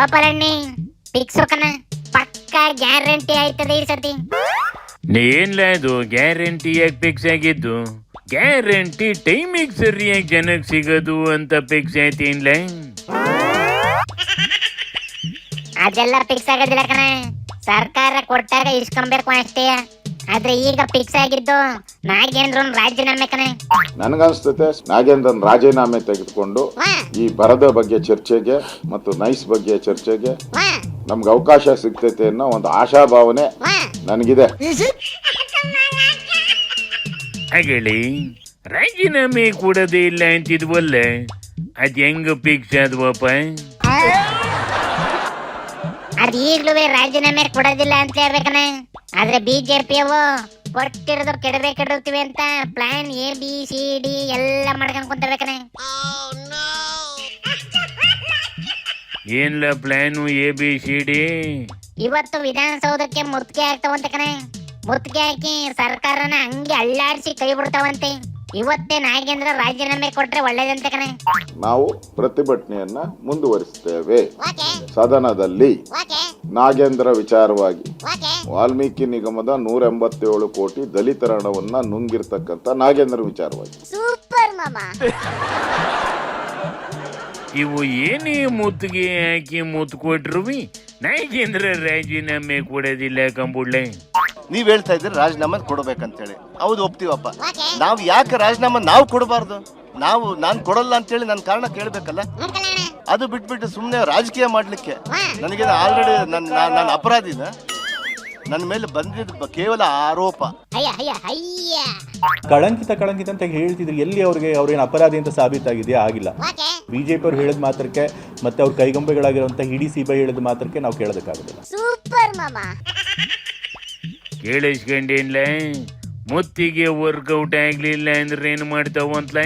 ಗೋಪಾಲಣ್ಣಿ fix ಕಣ, ಪಕ್ಕ guarantee ಆಯ್ತದೆ ಈ ಸತಿ. ಏನ್ಲ ಅದು ಗ್ಯಾರಂಟಿಯಾಗಿ ಫಿಕ್ಸ್ ಆಗಿದ್ದು? ಗ್ಯಾರಂಟಿ ಟೈಮಿಗೆ ಸರಿಯಾಗಿ ಜನಕ್ಕೆ ಸಿಗೋದು ಅಂತ ಫಿಕ್ಸ್ ಆಯ್ತೇನ್ಲ? ಅದೆಲ್ಲ ಫಿಕ್ಸ್ ಆಗೋದಿಲ್ಲ ಕಣ, ಸರ್ಕಾರ ಕೊಟ್ಟಾಗ ಇಸ್ಕೊಬೇಕು ಅಷ್ಟೇ. ಆದ್ರೆ ಈಗ ಫಿಕ್ಸ್ ಆಗಿದ್ದು ನಾಗೇಂದ್ರನ್ ರಾಜೀನಾಮೆ ಕಣೆ. ನನಗನ್ಸ್ತತೆ ನಾಗೇಂದ್ರನ್ ರಾಜೀನಾಮೆ ತೆಗೆದುಕೊಂಡು ಈ ಬರದ ಬಗ್ಗೆ ಚರ್ಚೆಗೆ ಮತ್ತು ನೈಸ್ ಬಗ್ಗೆ ಚರ್ಚೆಗೆ ನಮ್ಗೆ ಅವಕಾಶ ಸಿಗ್ತೈತೆ ಅನ್ನೋ ಒಂದು ಆಶಾಭಾವನೆ ನನಗಿದೆ. ಹಾಗೇಳಿ ರಾಜೀನಾಮೆ ಕೊಡೋದೇ ಇಲ್ಲ ಅಂತಿದ್ವಲ್ಲ, ಅದ್ ಹೆಂಗ ಫಿಕ್ಸ್ ಆದ್ವಪ್ಪ? ಅದ್ ಈಗ್ಲೂ ರಾಜೀನಾಮೆ ಕೊಡೋದಿಲ್ಲ ಅಂತ ಹೇಳ್ಬೇಕನ. ಆದ್ರೆ ಬಿಜೆಪಿಯವು ಕೊಟ್ಟಿರೋದು ಕೆಡಬೇಕಿರ್ತೀವಿ ಅಂತ ಪ್ಲಾನ್ ABCD ಎಲ್ಲ ಮಾಡ್ಕೊಂಡ್ ಕುಂತಿರ್ಬೇಕನೆ. ಏನ್ಲ ಪ್ಲಾನು ABCD? ಇವತ್ತು ವಿಧಾನಸೌಧಕ್ಕೆ ಮುತ್ತಿಗೆ ಹಾಕ್ತಾವಂತೆ ಕಣೆ. ಮುತ್ತಿಗೆ ಹಾಕಿ ಸರ್ಕಾರನ ಹಂಗೆ ಅಳ್ಳಾಡಿಸಿ ಕೈ ಬಿಡ್ತಾವಂತೆ. ಇವತ್ತೇ ನಾಗೇಂದ್ರ ರಾಜೀನಾಮೆ ಕೊಟ್ರೆ ಒಳ್ಳೇದಂತೆ ಕಣೆ. ನಾವು ಪ್ರತಿಭಟನೆಯನ್ನ ಮುಂದುವರಿಸ್ತೇವೆ. ಸದನದಲ್ಲಿ ನಾಗೇಂದ್ರ ವಿಚಾರವಾಗಿ ವಾಲ್ಮೀಕಿ ನಿಗಮದ 187 ಕೋಟಿ ದಲಿತರ ಹಣವನ್ನ ನುಂಗಿರ್ತಕ್ಕಂಥ ನಾಗೇಂದ್ರ ವಿಚಾರವಾಗಿ ಸೂಪರ್ ಮಾಮಾ. ಇವು ಏನೇ ಮುತ್ತಿಗೆ ಹಾಕಿ ಮುತ್ತು ಕೊಟ್ರುವಿ ನಾಗೇಂದ್ರ ರಾಜೀನಾಮೆ ಕೊಡೋದಿಲ್ಲ ಕಂಬುಳ್ಳೆ. ನೀವ್ ಹೇಳ್ತಾ ಇದ್ರೆ ರಾಜೀನಾಮೆ ಕೊಡ್ಬೇಕಂತೇಳಿ. ಹೌದು, ಒಪ್ತೀವಪ್ಪ. ನಾವ್ ಯಾಕೆ ರಾಜೀನಾಮೆ ನಾವು ಕೊಡಬಾರ್ದು? ನಾನ್ ಕೊಡಲ್ಲ ಅಂತೇಳಿ ನನ್ನ ಕಾರಣ ಕೇಳ್ಬೇಕಲ್ಲ. ಅದು ಬಿಟ್ಬಿಟ್ಟು ಸುಮ್ನೆ ರಾಜಕೀಯ ಮಾಡ್ಲಿಕ್ಕೆ ನನಗೆ ಆಲ್ರೆಡಿ ನನ್ನ ಅಪರಾಧಿನ ನನ್ನ ಮೇಲೆ ಬಂದಿದ್ದ ಕೇವಲ ಆರೋಪ. ಕಳಂಕಿತ ಅಂತ ಹೇಳ್ತಿದ್ರು. ಎಲ್ಲಿ ಅವ್ರೇನು ಅಪರಾಧಿ ಅಂತ ಸಾಬೀತಾಗಿದೆಯಾ? ಆಗಿಲ್ಲ. ಬಿಜೆಪಿ ಅವ್ರು ಹೇಳಿದ ಮಾತ್ರಕ್ಕೆ ಮತ್ತೆ ಅವ್ರ ಕೈಗೊಂಬೆಗಳಾಗಿರುವಂತ ಇಡಿ ಸಿಬೈ ಹೇಳಿದ ಮಾತ್ರಕ್ಕೆ ನಾವು ಕೇಳೋದಕ್ಕಾಗೋದಿಲ್ಲ. ಸೂಪರ್ ಮಾಮಾ. ಕೇಳಿಸ್ಕೊಂಡೇನ್ಲ? ಮುತ್ತಿಗೆ ವರ್ಕೌಟ್ ಆಗ್ಲಿಲ್ಲ ಅಂದ್ರೆ ಏನ್ ಮಾಡ್ತಾವಂತಲ?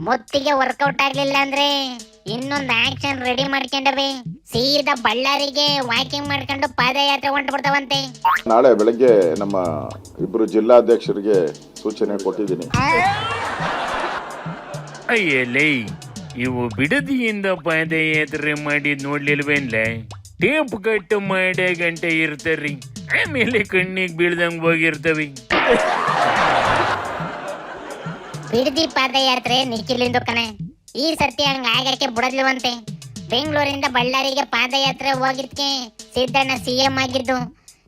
ಮುತ್ತಿಗೆ ವರ್ಕೌಟ್ ಆಗ್ಲಿಲ್ಲ ಅಂದ್ರೆ ಇನ್ನೊಂದು ಆಕ್ಷನ್ ರೆಡಿ ಮಾಡ್ಕೊಂಡವೆ. ಸೀದಾ ಬಳ್ಳಾರಿಗೆ ವಾಕಿಂಗ್ ಮಾಡ್ಕೊಂಡು ಪಾದಯಾತ್ರೆ ಹೊಂಟ್ಬಿಡ್ತಾವಂತೆ. ನಾಳೆ ಬೆಳಗ್ಗೆ ನಮ್ಮ ಇಬ್ರು ಜಿಲ್ಲಾಧ್ಯಕ್ಷರಿಗೆ ಸೂಚನೆ ಕೊಟ್ಟಿದ್ದೀನಿ. ಅಯ್ಯಲೇ, ಇವು ಬಿಡದಿಯಿಂದ ಪಾದಯಾತ್ರೆ ಮಾಡಿದ್ ನೋಡ್ಲಿಲ್ವೇನ್ಲ? ಟೇಪ್ ಕಟ್ಟು ಮಾಡೇ ಗಂಟೆ ಇರ್ತಾರ್ರಿ, ಆಮೇಲೆ ಕಣ್ಣಿಗೆ ಬೀಳ್ದಂಗ್ ಹೋಗಿರ್ತವಿ. ಬಿಡದಿ ಪಾದಯಾತ್ರೆ ನಿಖಿಲಿಂದು ಕಣೆ. ಈ ಸರ್ತಿ ಹಂಗ ಆಗಕ್ಕೆ ಬಿಡದ್ಲವಂತೆ. ಬೆಂಗಳೂರಿಂದ ಬಳ್ಳಾರಿಗೆ ಪಾದಯಾತ್ರೆ ಹೋಗಿದ್ಕೆ ಸಿದ್ದಣ್ಣ CM ಆಗಿದ್ದು.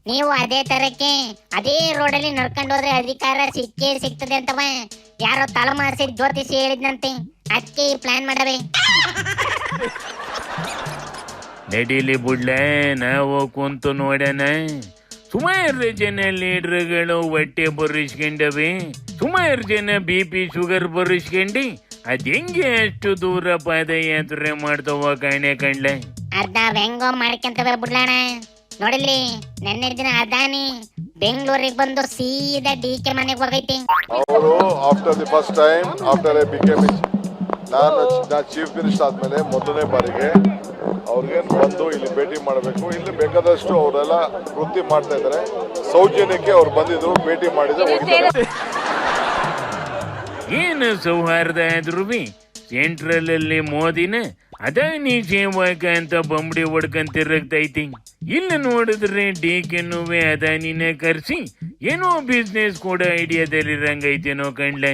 ನೀವು ಅದೇ ತರಕ್ಕೆ ಅದೇ ರೋಡಲ್ಲಿ ನಡ್ಕೊಂಡು ಹೋದ್ರೆ ಅಧಿಕಾರ ಸಿಕ್ಕೇ ಸಿಗ್ತದೆ ಅಂತವ ಯಾರೋ ತಲೆಮಾರಿಸಿ ಜ್ಯೋತಿಷಿ ಹೇಳಿದ್ನಂತೆ. ಅದಕ್ಕೆ ಈ ಪ್ಲಾನ್ ಮಾಡವೆ. ನಡೀಲಿ ಬುಡ್ಲ, ನಾವು ಕುಂತು ನೋಡೋಣ. ಸುಮಾರು ಜನ ಲೀಡರ್ಗಳು ಹೊಟ್ಟೆ ಬರಿಸ್ಕೊಂಡವೆ, ಸುಮಾರು ಜನ BP ಶುಗರ್ ಬರಿಸ್ಕೊಂಡಿ ಅದ್ ಹೆಂಗೆ ಅಷ್ಟು ದೂರ ಪಾದಯಾತ್ರೆ ಮಾಡ್ತಾವ ಕಾಣೆ ಕಂಡ್ಲೆ. ಅರ್ಧ ಹೆಂಗೋ ಮಾಡ್ಕೊಂತವೆ ಬಿಡ್ಲಣ. ನೋಡಿಲಿ, ನೆನ್ನೆ ದಿನ ಅದಾನಿ ಬೆಂಗಳೂರಿಗೆ ಬಂದು ಸೀದಾ DK ಮನೆಗೆ ಹೋಗೈತಿ. ಅವರು after the first time after ನಾನು ಚೀಫ್ ಮಿನಿಸ್ಟರ್ ಆದ್ಮೇಲೆ ಮೊದಲನೇ ಬಾರಿಗೆ ಅವ್ರಿಗೆ ಬಂದು ಇಲ್ಲಿ ಭೇಟಿ ಮಾಡಬೇಕು. ಇಲ್ಲಿ ಬೇಕಾದಷ್ಟು ಅವರೆಲ್ಲ ವೃತ್ತಿ ಮಾಡ್ತಾ ಇದ್ದಾರೆ. ಸೌಜನ್ಯಕ್ಕೆ ಅವ್ರು ಬಂದಿದ್ರು, ಭೇಟಿ ಮಾಡಿದ್ರೆ ಹೋಗಿದ್ದಾರೆ. ಏನು ಸೌಹಾರ್ದ ಆದ್ರೂ ಸೆಂಟ್ರಲ್ ಅಲ್ಲಿ ಮೋದಿನ ಅದಾನಿ ಸೇವಕ ಅಂತ ಬಂಬಡಿ ಹೊಡ್ಕಂತಿರಗ್ತೈತಿ. ಇಲ್ಲಿ ನೋಡಿದ್ರೆ DKನುವೆ ಅದಾನಿನೇ ಕರ್ಸಿ ಏನೋ ಬಿಸ್ನೆಸ್ ಕೂಡ ಐಡಿಯಾದಲ್ಲಿರಂಗೈತೇನೋ ಕಂಡ್ಲೆ.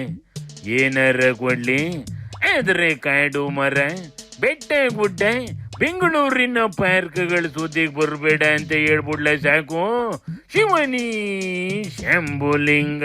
ಏನಾರ ಕೊಡ್ಲಿ, ಆದ್ರೆ ಕಾಡು ಮರ, ಬೆಟ್ಟ ಗುಡ್ಡ, ಬೆಂಗಳೂರಿನ ಪಾರ್ಕ್ಗಳು ಸುದ್ದಿಗೆ ಬರಬೇಡ ಅಂತ ಹೇಳ್ಬಿಡ್ಲ ಸಾಕು. ಶಿವನಿ ಶಂಭುಲಿಂಗ.